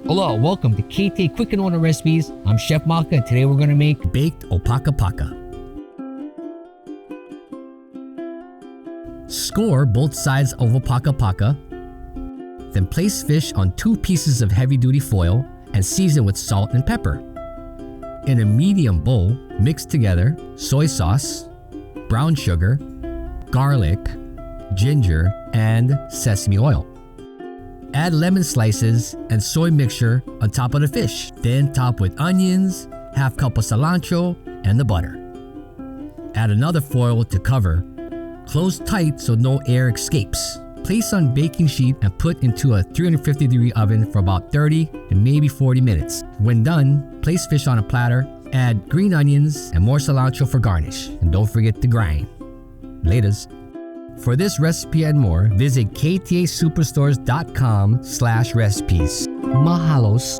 Hello, welcome to KTA Quick and Order Recipes. I'm Chef Maka, and today we're going to make baked Opakapaka. Score both sides of Opakapaka. Then place fish on 2 pieces of heavy-duty foil and season with salt and pepper. In a medium bowl, mix together soy sauce, brown sugar, garlic, ginger, and sesame oil. Add lemon slices and soy mixture on top of the fish. Then top with onions, half cup of cilantro, and the butter. Add another foil to cover. Close tight so no air escapes. Place on baking sheet and put into a 350-degree oven for about 30 and maybe 40 minutes. When done, place fish on a platter, add green onions and more cilantro for garnish. And don't forget to grind. Laters. For this recipe and more, visit ktasuperstores.com/recipes. Mahalos.